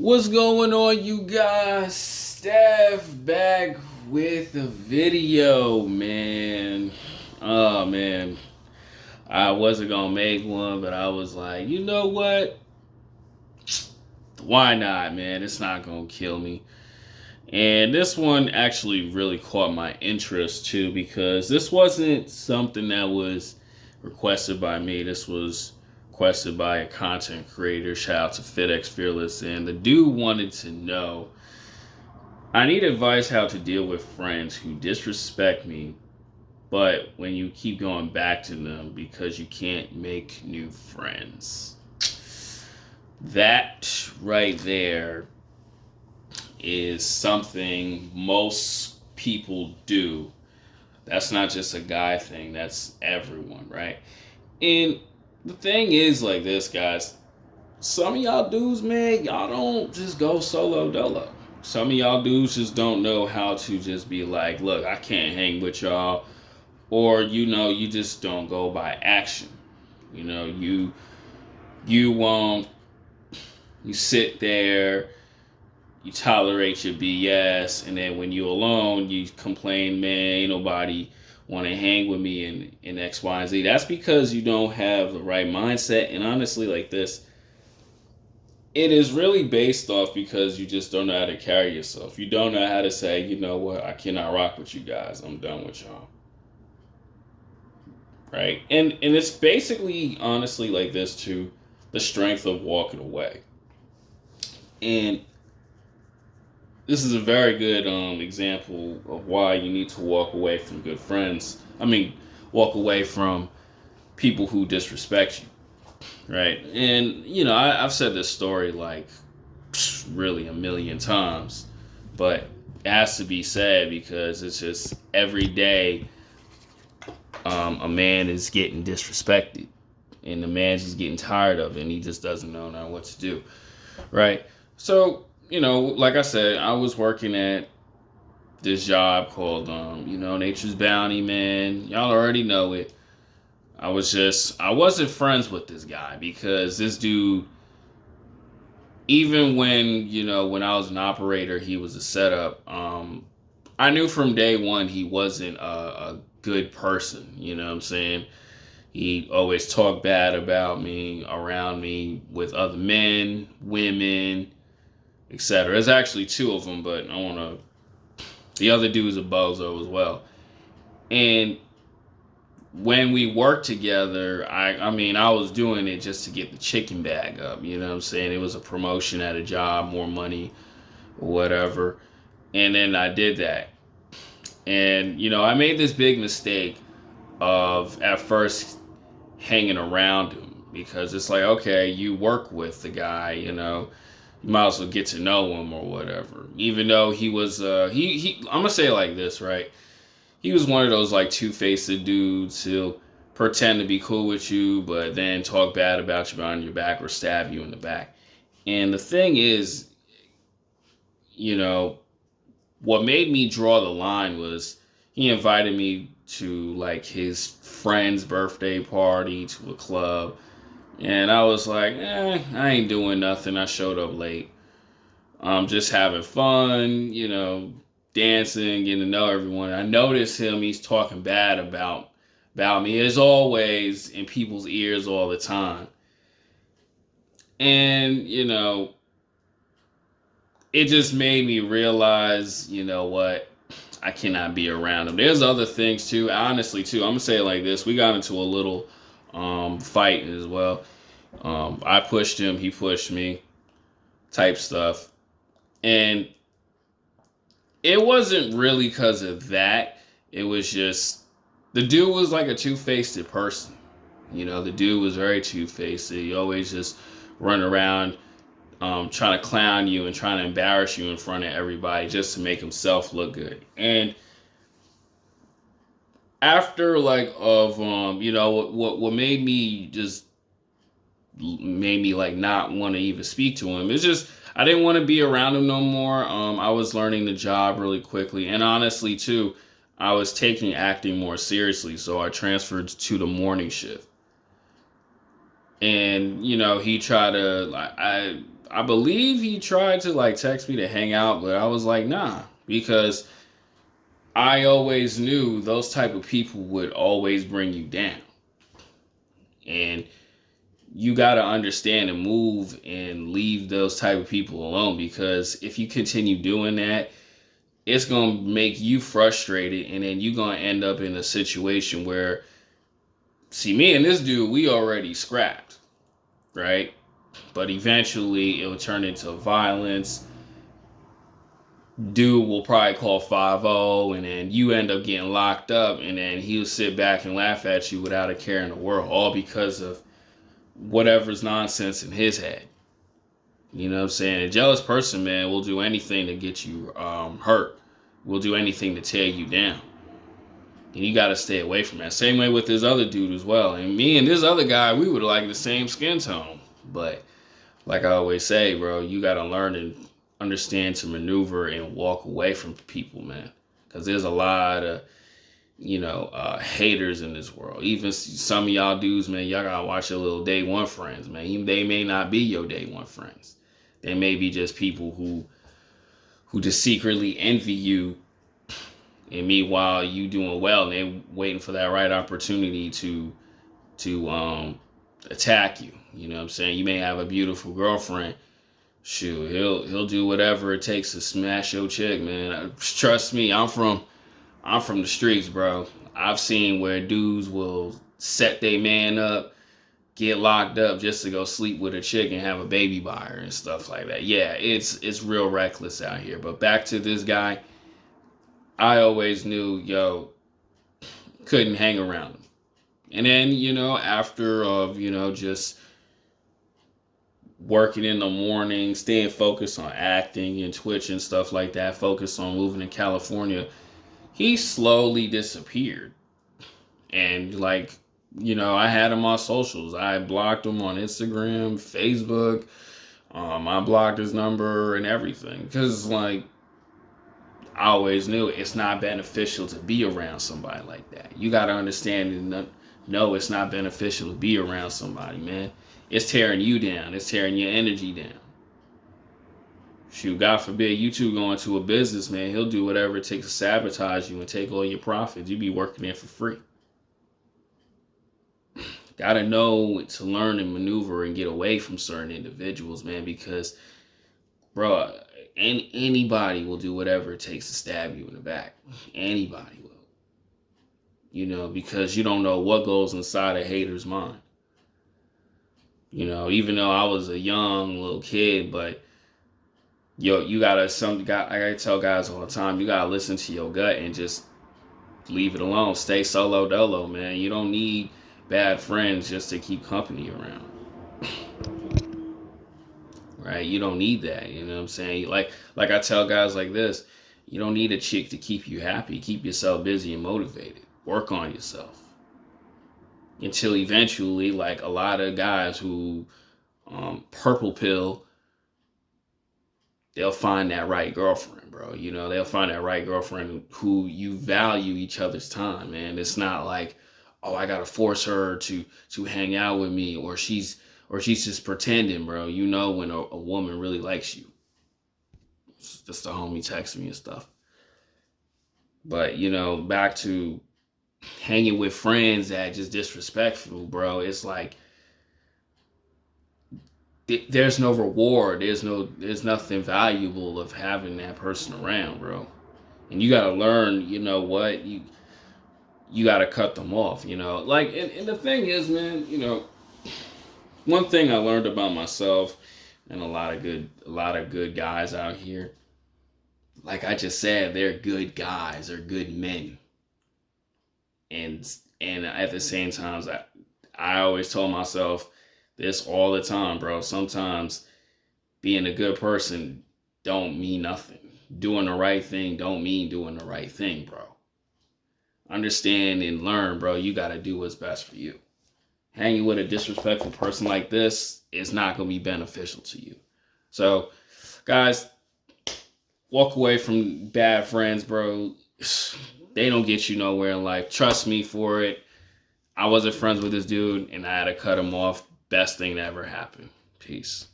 What's going on, you guys? Steph back with a video, man. Oh, man. I wasn't gonna make one, but I was like, you know what? Why not, man? It's not gonna kill me. And this one actually really caught my interest too, because this wasn't something that was requested by me. This was requested by a content creator. Shout out to FitX Fearless. And the dude wanted to know, I need advice how to deal with friends who disrespect me, but when you keep going back to them because you can't make new friends. That right there is something most people do. That's not just a guy thing, that's everyone, right? And the thing is like this, guys. Some of y'all dudes, man, y'all don't just go solo dolo. Some of y'all dudes just don't know how to just be like, look, I can't hang with y'all. Or, you just don't go by action. You you sit there, you tolerate your BS, and then when you're alone, you complain, man, ain't nobody want to hang with me in X, Y, and Z. That's because you don't have the right mindset. And honestly, like this, it is really based off because you just don't know how to carry yourself. You don't know how to say, you know what, I cannot rock with you guys. I'm done with y'all. Right? And it's basically, honestly, like this too, the strength of walking away. And this is a very good example of why you need to walk away from good friends. I mean, walk away from people who disrespect you, right? And I've said this story like really a million times, but it has to be said because it's just every day a man is getting disrespected, and the man's just getting tired of it, and he just doesn't know now what to do, right? So like I said, I was working at this job called, Nature's Bounty, man. Y'all already know it. I wasn't friends with this guy because this dude, even when I was an operator, he was a setup. I knew from day one he wasn't a good person. You know what I'm saying? He always talked bad about me, around me, with other men, women, etc. There's actually two of them, but the other dude's a bozo as well. And when we worked together, I was doing it just to get the chicken bag up. You know what I'm saying? It was a promotion at a job, more money, whatever. And then I did that. And, I made this big mistake of at first hanging around him because it's like, okay, you work with the guy, you might as well get to know him or whatever. Even though he was, I'm going to say it like this, right? He was one of those like two-faced dudes. He'll pretend to be cool with you, but then talk bad about you behind your back or stab you in the back. And the thing is, what made me draw the line was he invited me to like his friend's birthday party, to a club. And I was like, I ain't doing nothing. I showed up late. I'm just having fun, dancing, getting to know everyone. I noticed him. He's talking bad about me, as always, in people's ears all the time. And, it just made me realize, what? I cannot be around him. There's other things, too. Honestly, too. I'm going to say it like this. We got into a little fight as well. I pushed him. He pushed me type stuff. And it wasn't really because of that. It was just, the dude was like a two-faced person. The dude was very two-faced. He always just run around trying to clown you and trying to embarrass you in front of everybody just to make himself look good. And after what made me like not want to even speak to him. It's just I didn't want to be around him no more. I was learning the job really quickly, and honestly too, I was taking acting more seriously, so I transferred to the morning shift. And he tried to like I believe he tried to like text me to hang out, but I was like, nah, because I always knew those type of people would always bring you down. And you got to understand and move and leave those type of people alone, because if you continue doing that, it's going to make you frustrated, and then you're going to end up in a situation where, see, me and this dude, we already scrapped, right? But eventually it will turn into violence. Dude will probably call 5-0, and then you end up getting locked up, and then he'll sit back and laugh at you without a care in the world, all because of whatever's nonsense in his head. You know what I'm saying? A jealous person, man, will do anything to get you hurt. Will do anything to tear you down. And you got to stay away from that. Same way with this other dude as well. And me and this other guy, we would like the same skin tone. But like I always say, bro, you got to learn and understand to maneuver and walk away from people, man. Because there's a lot of, haters in this world. Even some of y'all dudes, man, y'all got to watch your little day one friends, man. They may not be your day one friends. They may be just people who just secretly envy you, and meanwhile you doing well, and they waiting for that right opportunity to attack you. You know what I'm saying? You may have a beautiful girlfriend. Shoot, he'll do whatever it takes to smash your chick, man. Trust me, I'm from the streets, bro. I've seen where dudes will set their man up, get locked up just to go sleep with a chick and have a baby by her and stuff like that. Yeah, it's real reckless out here. But back to this guy, I always knew, couldn't hang around him. And then, after just working in the morning, staying focused on acting and Twitch and stuff like that, focused on moving to California, he slowly disappeared. And I had him on socials. I blocked him on Instagram, Facebook. I blocked his number and everything. Because, I always knew it's not beneficial to be around somebody like that. You got to understand and know it's not beneficial to be around somebody, man. It's tearing you down. It's tearing your energy down. Shoot, God forbid you two go into a business, man. He'll do whatever it takes to sabotage you and take all your profits. You be working there for free. Gotta know to learn and maneuver and get away from certain individuals, man, because, bro, anybody will do whatever it takes to stab you in the back. Anybody will. Because you don't know what goes inside a hater's mind. Even though I was a young little kid, but I gotta tell guys all the time, you gotta listen to your gut and just leave it alone. Stay solo dolo, man. You don't need bad friends just to keep company around. Right? You don't need that. You know what I'm saying? Like I tell guys like this, you don't need a chick to keep you happy. Keep yourself busy and motivated. Work on yourself. Until eventually, like a lot of guys who purple pill, they'll find that right girlfriend, bro. They'll find that right girlfriend who you value each other's time, man. It's not like, oh, I gotta force her to hang out with me, or she's just pretending, bro. When a woman really likes you. It's just the homie texting me and stuff. But back to hanging with friends that just disrespectful, bro. It's like there's no reward. There's nothing valuable of having that person around, bro. And you gotta learn. What you gotta cut them off. And the thing is, man. One thing I learned about myself and a lot of good guys out here. Like I just said, they're good guys. They're good men. And at the same time, I always told myself this all the time, bro. Sometimes being a good person don't mean nothing. Doing the right thing don't mean doing the right thing, bro. Understand and learn, bro. You got to do what's best for you. Hanging with a disrespectful person like this is not going to be beneficial to you. So, guys, walk away from bad friends, bro. They don't get you nowhere in life. Trust me for it. I wasn't friends with this dude, and I had to cut him off best thing to ever happen. Peace.